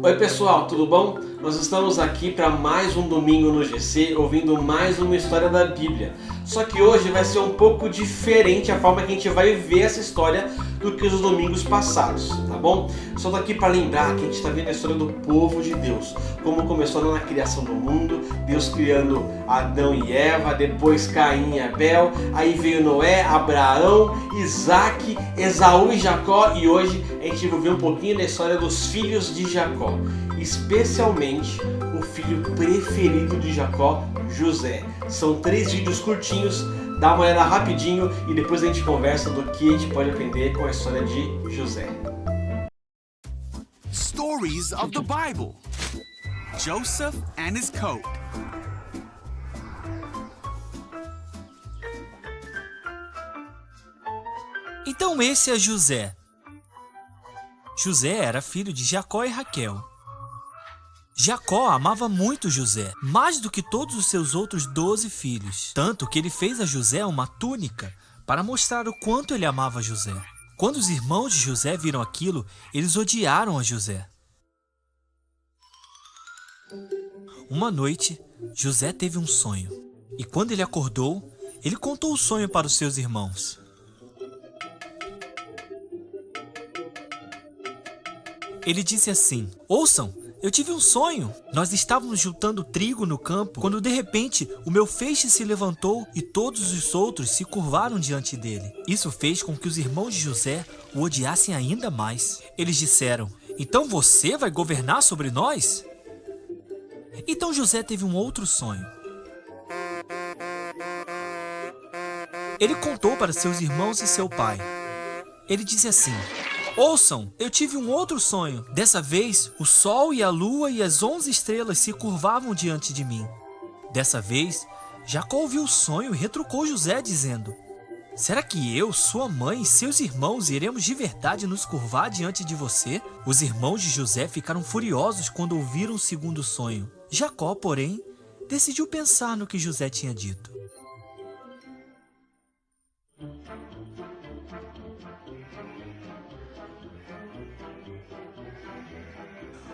Oi pessoal, tudo bom? Nós estamos aqui para mais um domingo no GC, ouvindo mais uma história da Bíblia. Só que hoje vai ser um pouco diferente a forma que a gente vai ver essa história do que os domingos passados, tá bom? Só tô aqui para lembrar que a gente está vendo a história do povo de Deus, como começou lá na criação do mundo, Deus criando Adão e Eva, depois Caim e Abel, aí veio Noé, Abraão, Isaac, Esaú e Jacó, e hoje a gente vai ver um pouquinho da história dos filhos de Jacó, especialmente o filho preferido de Jacó, José. São 3 vídeos curtinhos, dá uma olhada rapidinho e depois a gente conversa do que a gente pode aprender com a história de José. Stories of the Bible. Joseph and his coat. Então esse é José. José era filho de Jacó e Raquel. Jacó amava muito José, mais do que todos os seus outros 12 filhos, tanto que ele fez a José uma túnica para mostrar o quanto ele amava José. Quando os irmãos de José viram aquilo, eles odiaram a José. Uma noite, José teve um sonho, e quando ele acordou, ele contou o sonho para os seus irmãos. Ele disse assim: "Ouçam, eu tive um sonho. Nós estávamos juntando trigo no campo, quando de repente o meu feixe se levantou e todos os outros se curvaram diante dele. Isso fez com que os irmãos de José o odiassem ainda mais. Eles disseram: então você vai governar sobre nós?" Então José teve um outro sonho. Ele contou para seus irmãos e seu pai. Ele disse assim: "Ouçam, eu tive um outro sonho. Dessa vez, o sol e a lua e as 11 estrelas se curvavam diante de mim." Dessa vez, Jacó ouviu o sonho e retrucou José, dizendo: "Será que eu, sua mãe e seus irmãos iremos de verdade nos curvar diante de você?" Os irmãos de José ficaram furiosos quando ouviram o segundo sonho. Jacó, porém, decidiu pensar no que José tinha dito.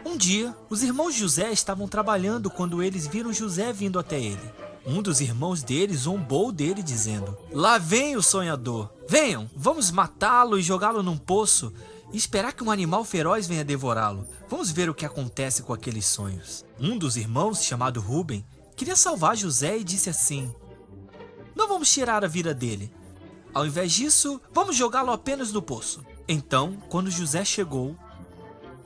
Um dia, os irmãos de José estavam trabalhando quando eles viram José vindo até ele. Um dos irmãos dele zombou dele, dizendo: "Lá vem o sonhador. Venham, vamos matá-lo e jogá-lo num poço e esperar que um animal feroz venha devorá-lo. Vamos ver o que acontece com aqueles sonhos." Um dos irmãos, chamado Rúben, queria salvar José e disse assim: "Não vamos tirar a vida dele. Ao invés disso, vamos jogá-lo apenas no poço." Então, quando José chegou,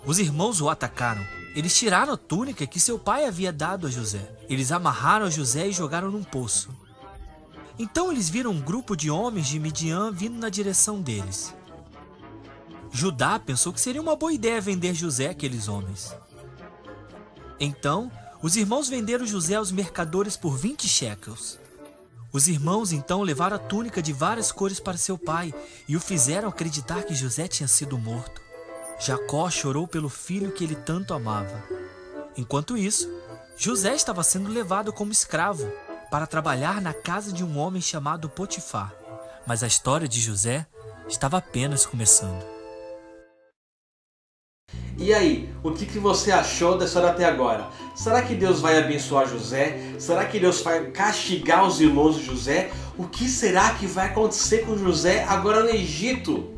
os irmãos o atacaram. Eles tiraram a túnica que seu pai havia dado a José. Eles amarraram a José e jogaram num poço. Então eles viram um grupo de homens de Midian vindo na direção deles. Judá pensou que seria uma boa ideia vender José àqueles homens. Então, os irmãos venderam José aos mercadores por 20 shekels. Os irmãos então levaram a túnica de várias cores para seu pai e o fizeram acreditar que José tinha sido morto. Jacó chorou pelo filho que ele tanto amava. Enquanto isso, José estava sendo levado como escravo para trabalhar na casa de um homem chamado Potifar. Mas a história de José estava apenas começando. E aí, o que você achou da história até agora? Será que Deus vai abençoar José? Será que Deus vai castigar os irmãos de José? O que será que vai acontecer com José agora no Egito?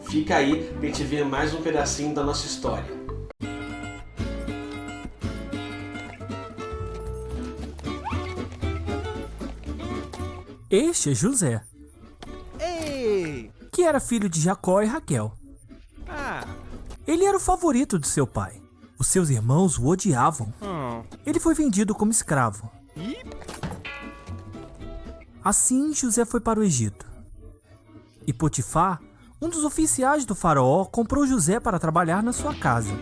Fica aí pra gente ver mais um pedacinho da nossa história. Este é José, Ei! que era filho de Jacó e Raquel. Ah! Ele era o favorito de seu pai. Os seus irmãos o odiavam. Ele foi vendido como escravo. Ih! Assim, José foi para o Egito. E Potifar, um dos oficiais do faraó, comprou José para trabalhar na sua casa.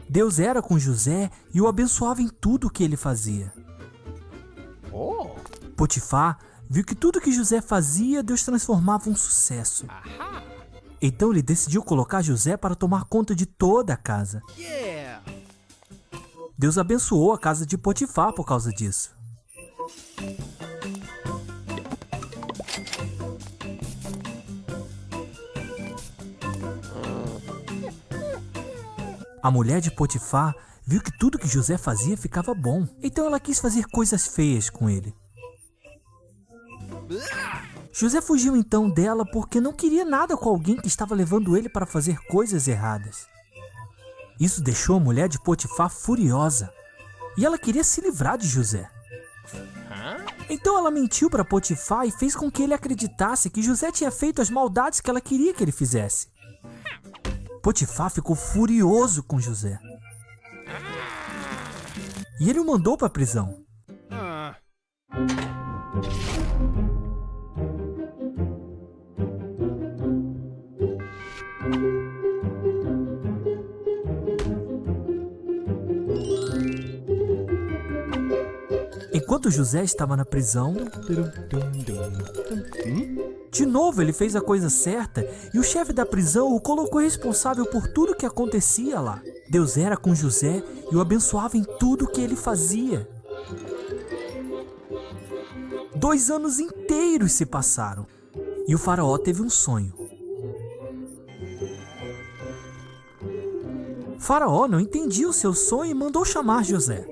Deus era com José e o abençoava em tudo o que ele fazia. Oh! Potifar viu que tudo que José fazia, Deus transformava em um sucesso. Aha! Então ele decidiu colocar José para tomar conta de toda a casa. Yeah! Deus abençoou a casa de Potifar por causa disso. A mulher de Potifar viu que tudo que José fazia ficava bom, então ela quis fazer coisas feias com ele. José fugiu então dela porque não queria nada com alguém que estava levando ele para fazer coisas erradas. Isso deixou a mulher de Potifar furiosa e ela queria se livrar de José. Então ela mentiu para Potifar e fez com que ele acreditasse que José tinha feito as maldades que ela queria que ele fizesse. Potifar ficou furioso com José e ele o mandou para a prisão. Enquanto José estava na prisão, de novo ele fez a coisa certa e o chefe da prisão o colocou responsável por tudo que acontecia lá. Deus era com José e o abençoava em tudo que ele fazia. 2 anos inteiros se passaram e o faraó teve um sonho. Faraó não entendia o seu sonho e mandou chamar José.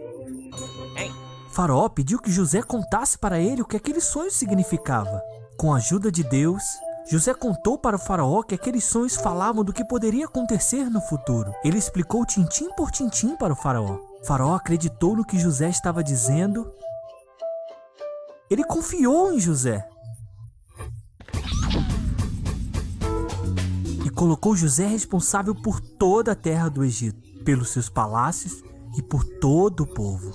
Faraó pediu que José contasse para ele o que aquele sonho significava. Com a ajuda de Deus, José contou para o faraó que aqueles sonhos falavam do que poderia acontecer no futuro. Ele explicou tintim por tintim para o faraó. O faraó acreditou no que José estava dizendo. Ele confiou em José e colocou José responsável por toda a terra do Egito, pelos seus palácios e por todo o povo.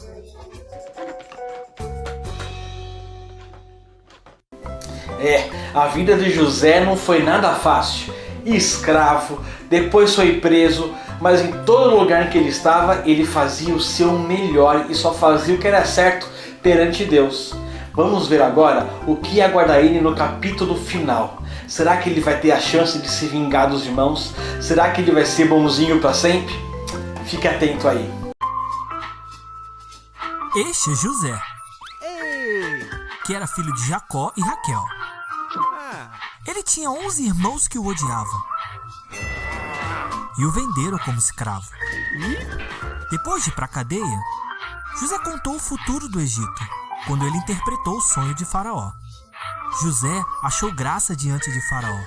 A vida de José não foi nada fácil. Escravo, depois foi preso, mas em todo lugar que ele estava, ele fazia o seu melhor e só fazia o que era certo perante Deus. Vamos ver agora o que aguarda ele no capítulo final. Será que ele vai ter a chance de se vingar dos irmãos? Será que ele vai ser bonzinho para sempre? Fique atento aí. Este é José, que era filho de Jacó e Raquel. Ele tinha 11 irmãos que o odiavam e o venderam como escravo. Depois de ir para a cadeia, José contou o futuro do Egito, quando ele interpretou o sonho de Faraó. José achou graça diante de Faraó,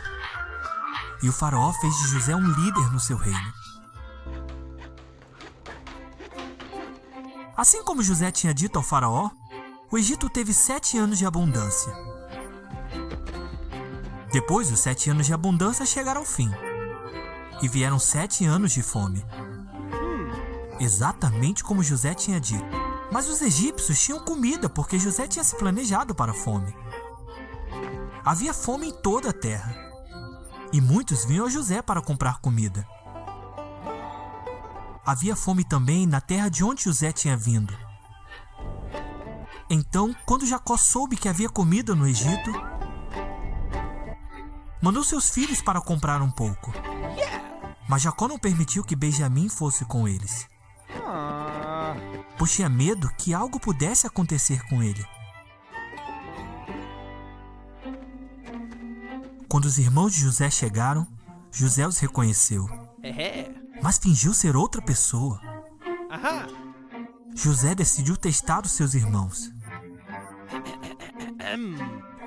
e o Faraó fez de José um líder no seu reino. Assim como José tinha dito ao Faraó, o Egito teve 7 anos de abundância. Depois, os 7 anos de abundância chegaram ao fim, e vieram 7 anos de fome. Exatamente como José tinha dito. Mas os egípcios tinham comida porque José tinha se planejado para a fome. Havia fome em toda a terra, e muitos vinham a José para comprar comida. Havia fome também na terra de onde José tinha vindo. Então, quando Jacó soube que havia comida no Egito, mandou seus filhos para comprar um pouco. Mas Jacó não permitiu que Benjamim fosse com eles, pois tinha medo que algo pudesse acontecer com ele. Quando os irmãos de José chegaram, José os reconheceu, mas fingiu ser outra pessoa. José decidiu testar os seus irmãos.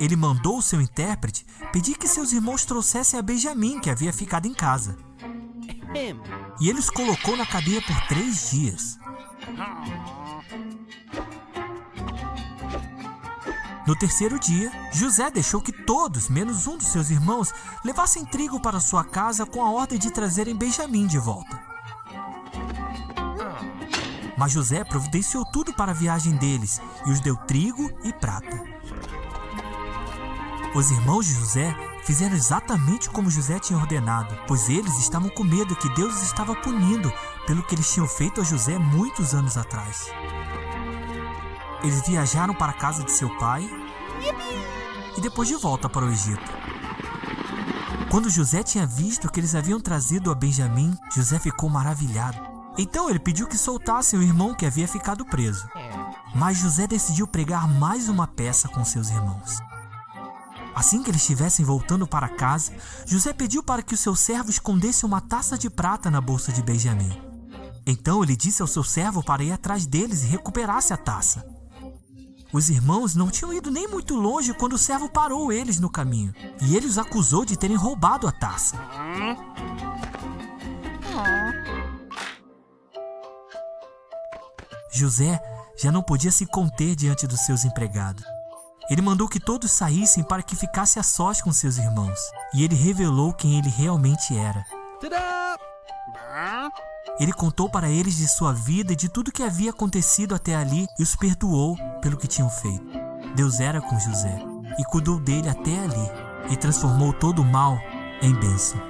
Ele mandou o seu intérprete pedir que seus irmãos trouxessem a Benjamim, que havia ficado em casa. E ele os colocou na cadeia por 3 dias. No terceiro dia, José deixou que todos, menos um dos seus irmãos, levassem trigo para sua casa com a ordem de trazerem Benjamim de volta. Mas José providenciou tudo para a viagem deles e os deu trigo e prata. Os irmãos de José fizeram exatamente como José tinha ordenado, pois eles estavam com medo que Deus os estava punindo pelo que eles tinham feito a José muitos anos atrás. Eles viajaram para a casa de seu pai e depois de volta para o Egito. Quando José tinha visto que eles haviam trazido a Benjamim, José ficou maravilhado. Então ele pediu que soltassem o irmão que havia ficado preso. Mas José decidiu pregar mais uma peça com seus irmãos. Assim que eles estivessem voltando para casa, José pediu para que o seu servo escondesse uma taça de prata na bolsa de Benjamim. Então ele disse ao seu servo para ir atrás deles e recuperasse a taça. Os irmãos não tinham ido nem muito longe quando o servo parou eles no caminho, e ele os acusou de terem roubado a taça. José já não podia se conter diante dos seus empregados. Ele mandou que todos saíssem para que ficasse a sós com seus irmãos, e ele revelou quem ele realmente era. Ta-da! Ele contou para eles de sua vida e de tudo que havia acontecido até ali e os perdoou pelo que tinham feito. Deus era com José e cuidou dele até ali e transformou todo o mal em bênção.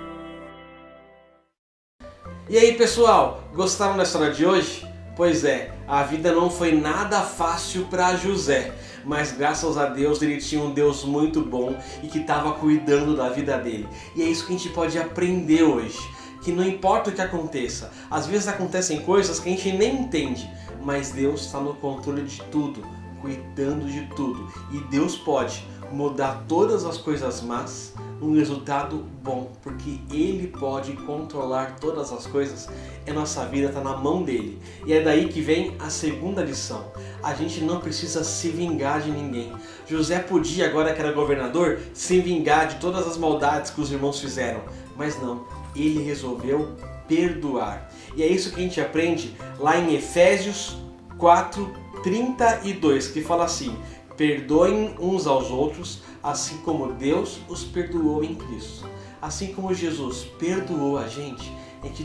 E aí, pessoal, gostaram da história de hoje? Pois é, a vida não foi nada fácil para José, mas graças a Deus ele tinha um Deus muito bom e que estava cuidando da vida dele. E é isso que a gente pode aprender hoje, que não importa o que aconteça, às vezes acontecem coisas que a gente nem entende, mas Deus está no controle de tudo, cuidando de tudo. E Deus pode mudar todas as coisas más num resultado bom, porque Ele pode controlar todas as coisas e a nossa vida está na mão dele. E é daí que vem a segunda lição. A gente não precisa se vingar de ninguém. José podia, agora que era governador, se vingar de todas as maldades que os irmãos fizeram, mas não, ele resolveu perdoar. E é isso que a gente aprende lá em Efésios 4:32, que fala assim: perdoem uns aos outros, assim como Deus os perdoou em Cristo. Assim como Jesus perdoou a gente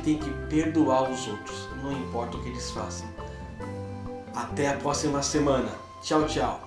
tem que perdoar os outros, não importa o que eles façam. Até a próxima semana. Tchau, tchau.